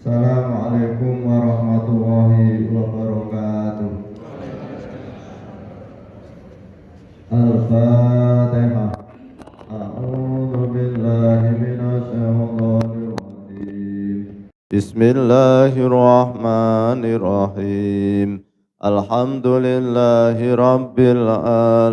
Assalamualaikum warahmatullahi wabarakatuh. Al-Fatihah. A'udzu billahi minasyaitonir rajim. Bismillahirrahmanirrahim. Alhamdulillahi rabbil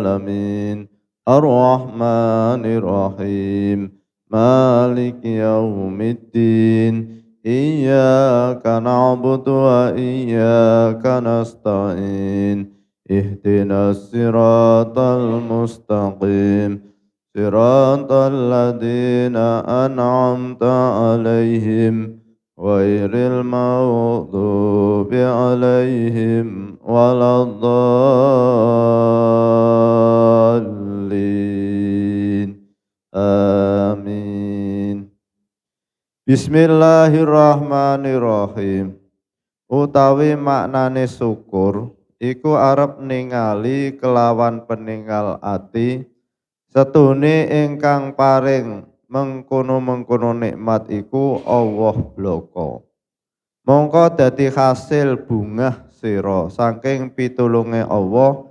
alamin. Ar-Rahmanir-Rahim. Maliki yaumiddin. Iyyaka na'budu wa iyyaka nasta'in. Ihdinas siratal mustaqim. Siratal ladzina an'amta 'alaihim ghairil maghdubi 'alaihim waladdallin. Amin. Bismillahirrahmanirrahim. Utawi maknane syukur iku arep ningali kelawan peninggal ati setune ingkang paring mengkono-mengkono nikmat iku Allah bloko. Mongko dadi hasil bungah sira saking pitulunge Allah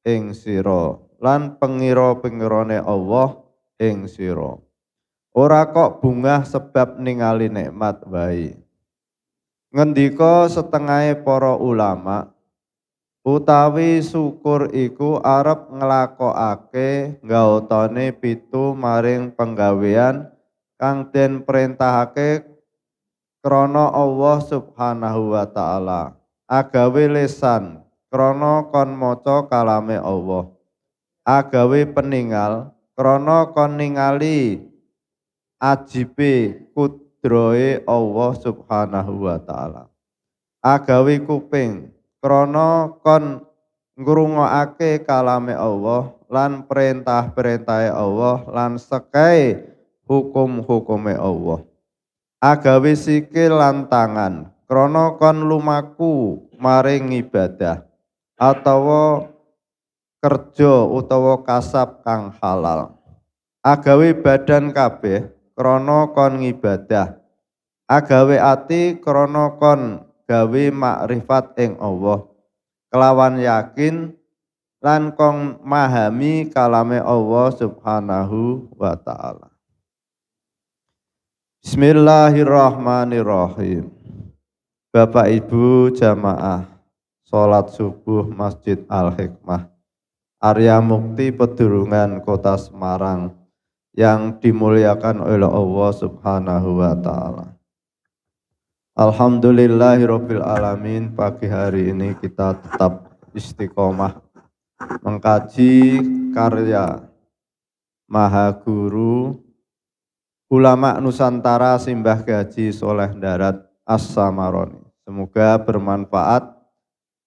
ing sira lan pengira-pengirane Allah ing sira. Ora kok bungah sebab ningali nikmat wae. Ngendika setengahe para ulama utawi syukur iku arep nglakokake gautane pitu maring penggawean kang den perintahake krana Allah Subhanahu wa taala. Agawe lisan krana kon maca kalame Allah. Agawe peninggal krana kon ningali ajibe kudrohe Allah Subhanahu wa taala. Agawe kuping krana kon ngrungokake kalame Allah lan perintah-perintahe Allah lan sekae hukum-hukume Allah. Agawe sikil lan tangan krana kon lumaku maring ibadah atawa kerja utawa kasab kang halal. Agawe badan kabeh krana kon ngibadah. Agawe ati krana kon gawe makrifat ing Allah kelawan yakin lan kong mahami kalame Allah Subhanahu wa taala. Bismillahirrahmanirrahim. Bapak Ibu jamaah salat subuh Masjid Al-Hikmah Arya Mukti Pedurungan Kota Semarang yang dimuliakan oleh Allah Subhanahu wa taala. Alhamdulillahirabbil alamin, pagi hari ini kita tetap istiqomah mengkaji karya Maha Guru Ulama Nusantara Simbah Gaji Soleh Darat As-Samaroni. Semoga bermanfaat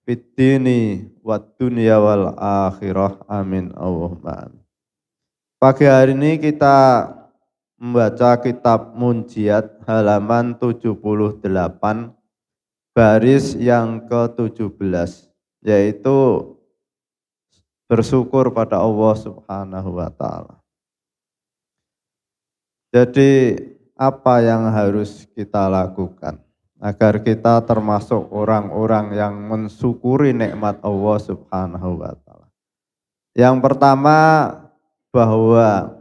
fid dini wad dunya wal akhirah. Amin Allahumma amin. Pagi hari ini kita membaca kitab Munjiat halaman 78 baris yang ke-17, yaitu bersyukur pada Allah Subhanahu wa taala. Jadi apa yang harus kita lakukan agar kita termasuk orang-orang yang mensyukuri nikmat Allah Subhanahu wa taala? Yang pertama, bahwa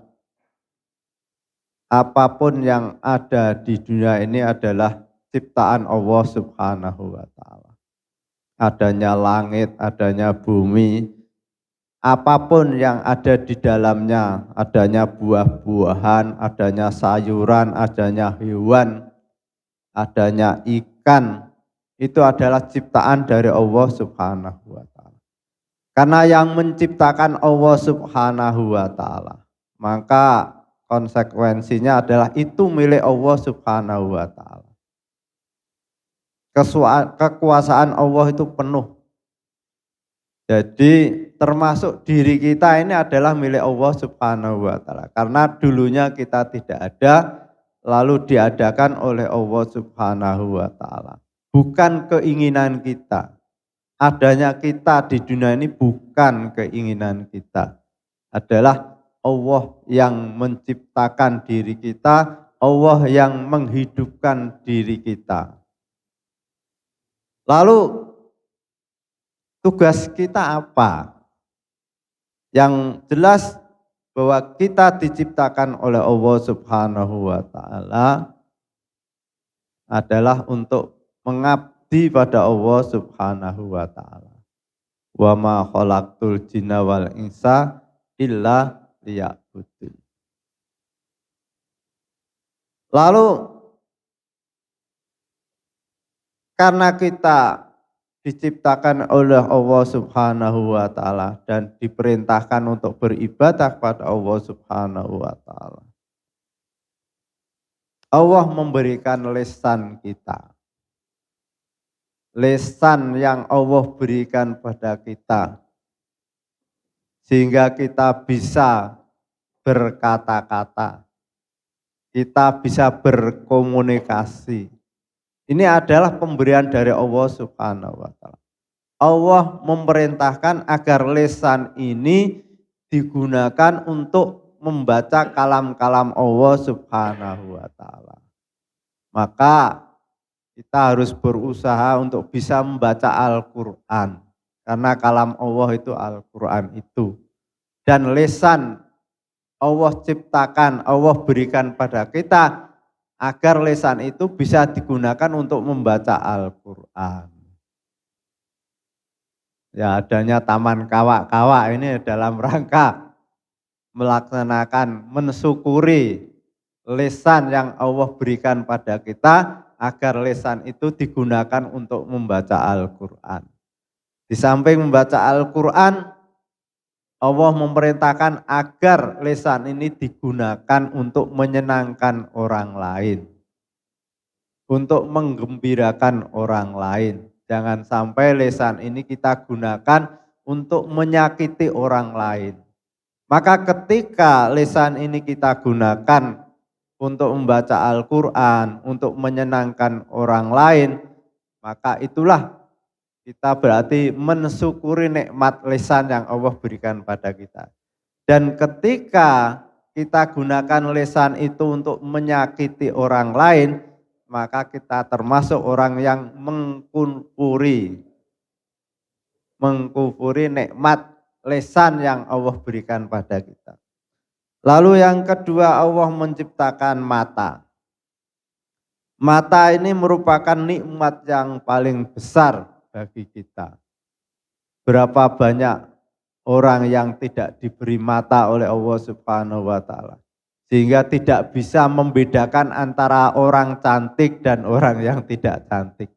apapun yang ada di dunia ini adalah ciptaan Allah Subhanahu wa taala. Adanya langit, adanya bumi, apapun yang ada di dalamnya, adanya buah-buahan, adanya sayuran, adanya hewan, adanya ikan, itu adalah ciptaan dari Allah Subhanahu wa taala. Karena yang menciptakan Allah Subhanahu wa taala, maka konsekuensinya adalah itu milik Allah Subhanahu wa taala. Kekuasaan Allah itu penuh. Jadi termasuk diri kita ini adalah milik Allah Subhanahu wa taala. Karena dulunya kita tidak ada, lalu diadakan oleh Allah Subhanahu wa taala. Bukan keinginan kita. Adanya kita di dunia ini bukan keinginan kita. Adalah Allah yang menciptakan diri kita, Allah yang menghidupkan diri kita. Lalu tugas kita apa? Yang jelas bahwa kita diciptakan oleh Allah Subhanahu wa taala adalah untuk mengabdi pada Allah Subhanahu wa taala. Wa ma khalaqtul jinna wal insa illa liya'budun. Lalu karena kita diciptakan oleh Allah Subhanahu wa taala dan diperintahkan untuk beribadah kepada Allah Subhanahu wa taala. Allah memberikan lisan kita. Lisan yang Allah berikan pada kita sehingga kita bisa berkata-kata. Kita bisa berkomunikasi. Ini adalah pemberian dari Allah Subhanahu wa taala. Allah memerintahkan agar lisan ini digunakan untuk membaca kalam-kalam Allah Subhanahu wa taala. Maka kita harus berusaha untuk bisa membaca Al-Qur'an karena kalam Allah itu Al-Qur'an itu. Dan lisan Allah ciptakan, Allah berikan pada kita agar lisan itu bisa digunakan untuk membaca Al-Qur'an. Ya, adanya taman kawak-kawak ini dalam rangka melaksanakan, mensyukuri lisan yang Allah berikan pada kita agar lisan itu digunakan untuk membaca Al-Qur'an. Di samping membaca Al-Qur'an, Allah memerintahkan agar lisan ini digunakan untuk menyenangkan orang lain, untuk menggembirakan orang lain. Jangan sampai lisan ini kita gunakan untuk menyakiti orang lain. Maka ketika lisan ini kita gunakan untuk membaca Al-Qur'an, untuk menyenangkan orang lain, maka itulah kita berarti mensyukuri nikmat lisan yang Allah berikan pada kita. Dan ketika kita gunakan lisan itu untuk menyakiti orang lain, maka kita termasuk orang yang mengkufuri nikmat lisan yang Allah berikan pada kita. Lalu yang kedua, Allah menciptakan mata. Mata ini merupakan nikmat yang paling besar bagi kita. Berapa banyak orang yang tidak diberi mata oleh Allah Subhanahu wa taala, sehingga tidak bisa membedakan antara orang cantik dan orang yang tidak cantik.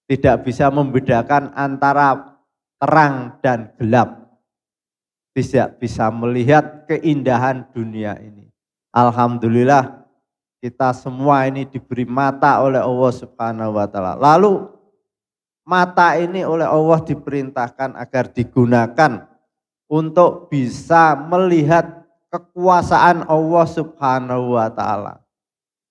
Tidak bisa membedakan antara terang dan gelap. Tidak bisa melihat keindahan dunia ini. Alhamdulillah kita semua ini diberi mata oleh Allah Subhanahu wa taala. Lalu mata ini oleh Allah diperintahkan agar digunakan untuk bisa melihat kekuasaan Allah Subhanahu wa taala.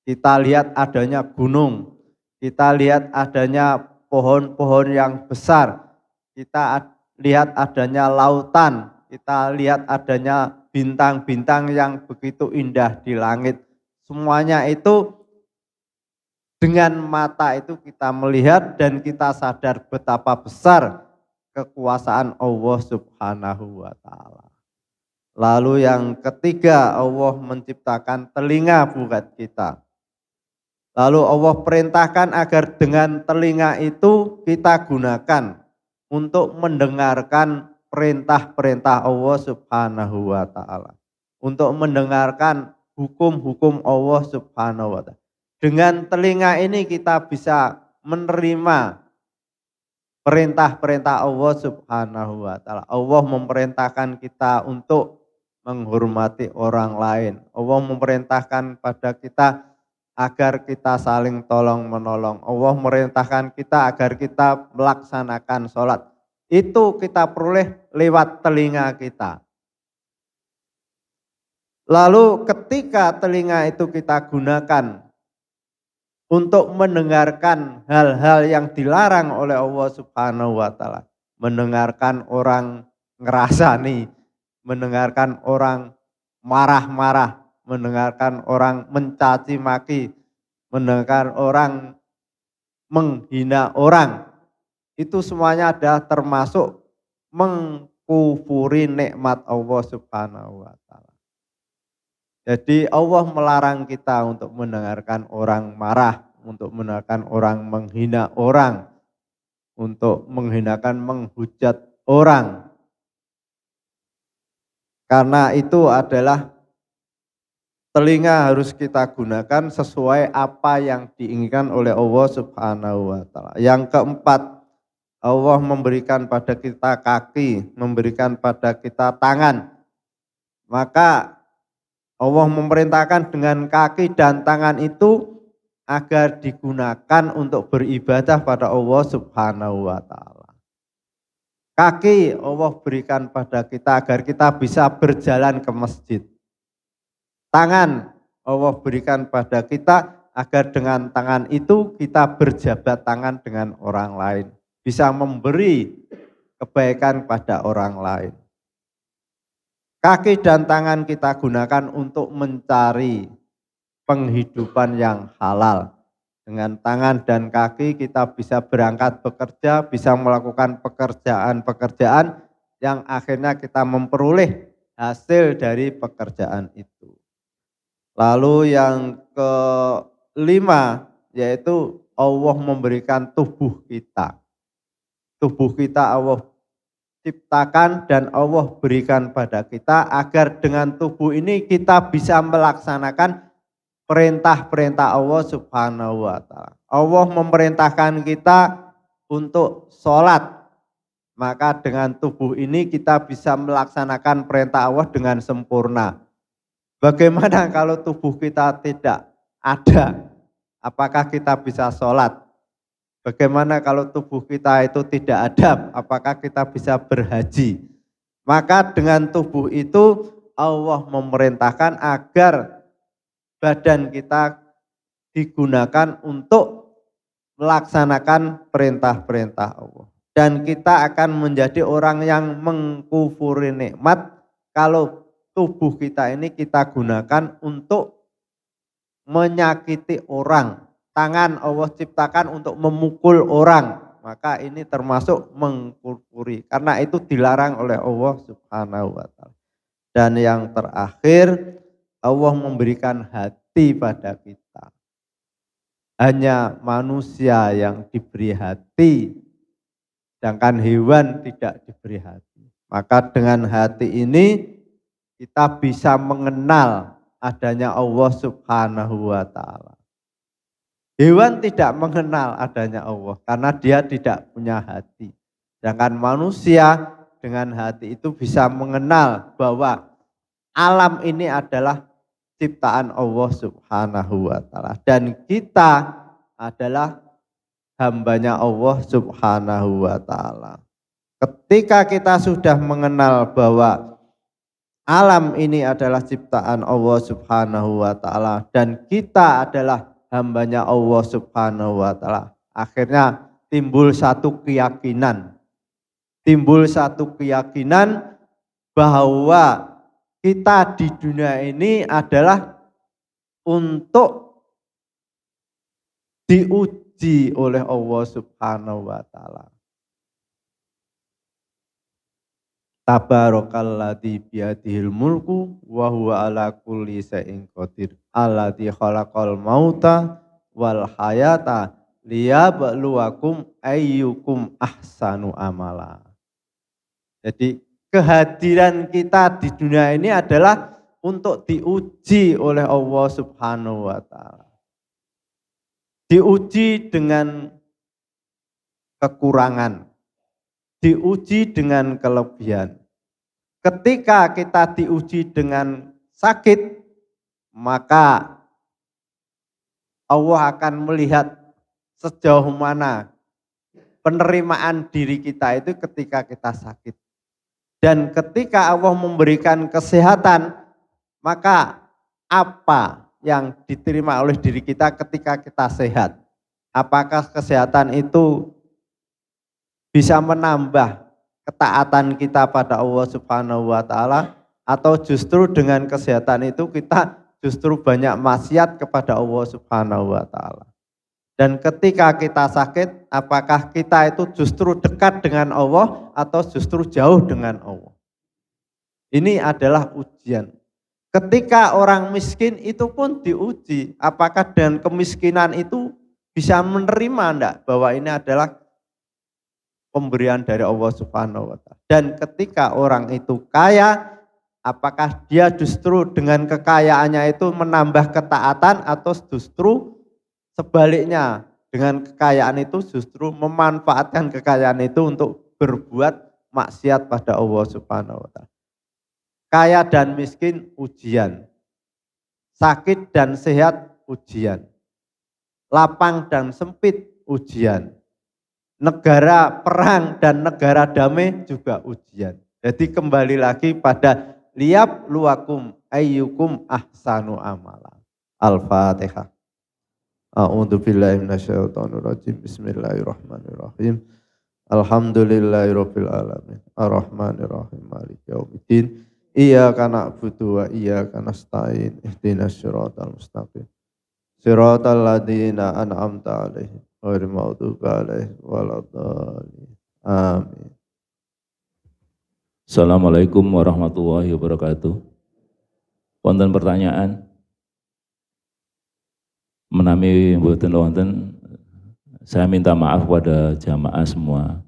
Kita lihat adanya gunung, kita lihat adanya pohon-pohon yang besar, kita lihat adanya lautan, kita lihat adanya bintang-bintang yang begitu indah di langit. Semuanya itu dengan mata itu kita melihat dan kita sadar betapa besar kekuasaan Allah Subhanahu wa taala. Lalu yang ketiga, Allah menciptakan telinga buat kita. Lalu Allah perintahkan agar dengan telinga itu kita gunakan untuk mendengarkan perintah-perintah Allah Subhanahu wa taala. Untuk mendengarkan hukum-hukum Allah Subhanahu wa taala. Dengan telinga ini kita bisa menerima perintah-perintah Allah Subhanahu wa taala. Allah memerintahkan kita untuk menghormati orang lain. Allah memerintahkan pada kita agar kita saling tolong menolong. Allah memerintahkan kita agar kita melaksanakan sholat. Itu kita peroleh lewat telinga kita. Lalu ketika telinga itu kita gunakan untuk mendengarkan hal-hal yang dilarang oleh Allah Subhanahu wa taala, mendengarkan orang ngerasani, mendengarkan orang marah-marah, mendengarkan orang mencaci maki, mendengarkan orang menghina orang. itu semuanya adalah termasuk mengkufuri nikmat Allah Subhanahu wa taala. Jadi Allah melarang kita untuk mendengarkan orang marah, untuk mendengarkan orang menghina orang, untuk menghinakan menghujat orang. Karena itu adalah telinga harus kita gunakan sesuai apa yang diinginkan oleh Allah Subhanahu wa taala. Yang keempat, Allah memberikan pada kita kaki, memberikan pada kita tangan. Maka Allah memerintahkan dengan kaki dan tangan itu agar digunakan untuk beribadah pada Allah Subhanahu wa taala. Kaki Allah berikan pada kita agar kita bisa berjalan ke masjid. Tangan Allah berikan pada kita agar dengan tangan itu kita berjabat tangan dengan orang lain, bisa memberi kebaikan pada orang lain. Kaki dan tangan kita gunakan untuk mencari penghidupan yang halal. Dengan tangan dan kaki kita bisa berangkat bekerja, bisa melakukan pekerjaan-pekerjaan yang akhirnya kita memperoleh hasil dari pekerjaan itu. Lalu yang kelima, yaitu Allah memberikan tubuh kita. Tubuh kita Allah ciptakan dan Allah berikan pada kita agar dengan tubuh ini kita bisa melaksanakan perintah-perintah Allah Subhanahu wa taala. Allah memerintahkan kita untuk sholat. Maka dengan tubuh ini kita bisa melaksanakan perintah Allah dengan sempurna. Bagaimana kalau tubuh kita tidak ada? Apakah kita bisa sholat? Bagaimana kalau tubuh kita itu tidak ada? Apakah kita bisa berhaji? Maka dengan tubuh itu Allah memerintahkan agar badan kita digunakan untuk melaksanakan perintah-perintah Allah. Dan kita akan menjadi orang yang mengkufuri nikmat kalau tubuh kita ini kita gunakan untuk menyakiti orang. Tangan Allah ciptakan untuk memukul orang. Maka ini termasuk mengkufuri. Karena itu dilarang oleh Allah Subhanahu wa taala. Dan yang terakhir, Allah memberikan hati pada kita. Hanya manusia yang diberi hati, sedangkan hewan tidak diberi hati. Maka dengan hati ini kita bisa mengenal adanya Allah Subhanahu wa taala. Hewan tidak mengenal adanya Allah karena dia tidak punya hati. Sedangkan manusia dengan hati itu bisa mengenal bahwa alam ini adalah ciptaan Allah Subhanahu wa taala dan kita adalah hambanya Allah Subhanahu wa taala. Ketika kita sudah mengenal bahwa alam ini adalah ciptaan Allah Subhanahu wa taala dan kita adalah hambanya Allah Subhanahu wa taala, akhirnya timbul satu keyakinan bahwa kita di dunia ini adalah untuk diuji oleh Allah Subhanahu wa taala. Tabarakalladzi biyadihil mulku wa huwa ala kulli syai'in qadir. Alladzi khalaqal mauta wal hayata liyabluwakum ayyukum ahsanu amala. Jadi kehadiran kita di dunia ini adalah untuk diuji oleh Allah Subhanahu wa taala. Diuji dengan kekurangan, diuji dengan kelebihan. Ketika kita diuji dengan sakit, maka Allah akan melihat sejauh mana penerimaan diri kita itu ketika kita sakit. Dan ketika Allah memberikan kesehatan, maka apa yang diterima oleh diri kita ketika kita sehat? Apakah kesehatan itu bisa menambah ketaatan kita pada Allah Subhanahu wa taala atau justru dengan kesehatan itu kita justru banyak maksiat kepada Allah Subhanahu wa taala. Dan ketika kita sakit, apakah kita itu justru dekat dengan Allah atau justru jauh dengan Allah? Ini adalah ujian. Ketika orang miskin itu pun diuji, apakah dengan kemiskinan itu bisa menerima enggak bahwa ini adalah pemberian dari Allah Subhanahu wa taala. Dan ketika orang itu kaya, apakah dia justru dengan kekayaannya itu menambah ketaatan atau justru sebaliknya, dengan kekayaan itu justru memanfaatkan kekayaan itu untuk berbuat maksiat pada Allah Subhanahu wa taala. Kaya dan miskin ujian. Sakit dan sehat ujian. Lapang dan sempit ujian. Negara perang dan negara damai juga ujian. Jadi kembali lagi pada liyab luwakum ayyukum ahsanu amala. Al-Fatihah. A'udzu billahi minasyaitonir rajim. Bismillahirrahmanirrahim. Alhamdulillahirabbil alamin. Arrahmanir rahim. Maliki yaumiddin. Iyyaka na'budu wa iyyaka nasta'in. Ihdinas siratal mustaqim. Siratal ladzina an'amta 'alaihim ghairil maghdubi 'alaihim waladdallin. Amin. Assalamualaikum warahmatullahi wabarakatuh. Wonten pertanyaan? Menami mboten wonten, saya minta maaf kepada jamaah semua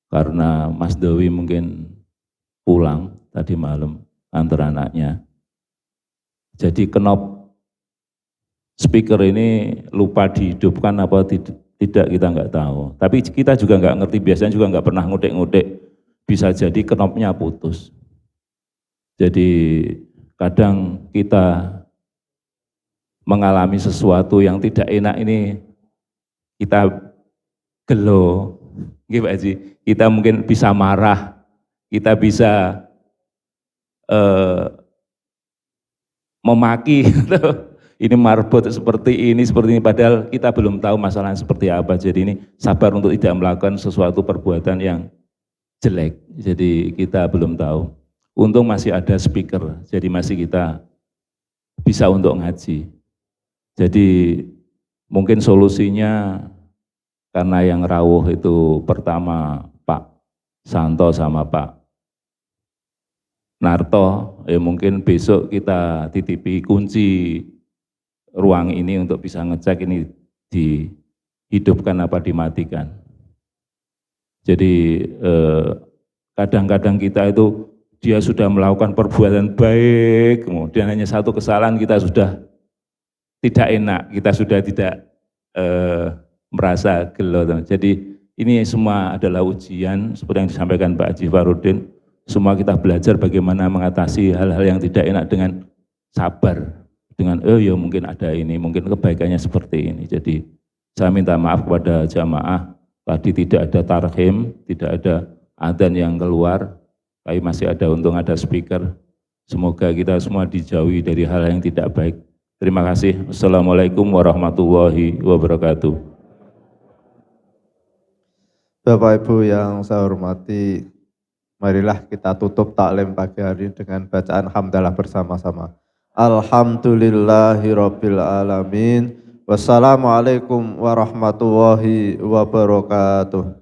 karena Mas Dewi mungkin pulang tadi malam antar anaknya. Jadi knop speaker ini lupa dihidupkan apa tidak kita nggak tahu. Tapi kita juga nggak ngerti, biasanya juga nggak pernah ngudik-ngudik. Bisa jadi knopnya putus. Jadi kadang kita mengalami sesuatu yang tidak enak ini, kita gelo, gitu Pak Haji. Kita mungkin bisa marah, kita bisa memaki, ini marbot seperti ini, padahal kita belum tahu masalahnya seperti apa. Jadi ini sabar untuk tidak melakukan sesuatu perbuatan yang jelek, jadi kita belum tahu. Untung masih ada speaker, jadi masih kita bisa untuk ngaji. Jadi mungkin solusinya karena yang rawuh itu pertama Pak Santo sama Pak Narto, mungkin besok kita titipi kunci ruang ini untuk bisa ngecek ini dihidupkan apa dimatikan. Jadi kadang-kadang kita itu dia sudah melakukan perbuatan baik, kemudian hanya satu kesalahan kita sudah tidak enak, kita sudah tidak merasa gelo. Jadi ini semua adalah ujian seperti yang disampaikan Pak Haji Farudin. Semua kita belajar bagaimana mengatasi hal-hal yang tidak enak dengan sabar, dengan ya mungkin ada ini, mungkin kebaikannya seperti ini. Jadi saya minta maaf kepada jamaah, tadi tidak ada tarhim, tidak ada adzan yang keluar, tapi masih ada, untung ada speaker. Semoga kita semua dijauhi dari hal yang tidak baik. Terima kasih. Assalamualaikum warahmatullahi wabarakatuh. Bapak Ibu yang saya hormati, marilah kita tutup taklim pagi hari dengan bacaan hamdalah bersama-sama. Alhamdulillahirabbil alamin. Wassalamualaikum warahmatullahi wabarakatuh.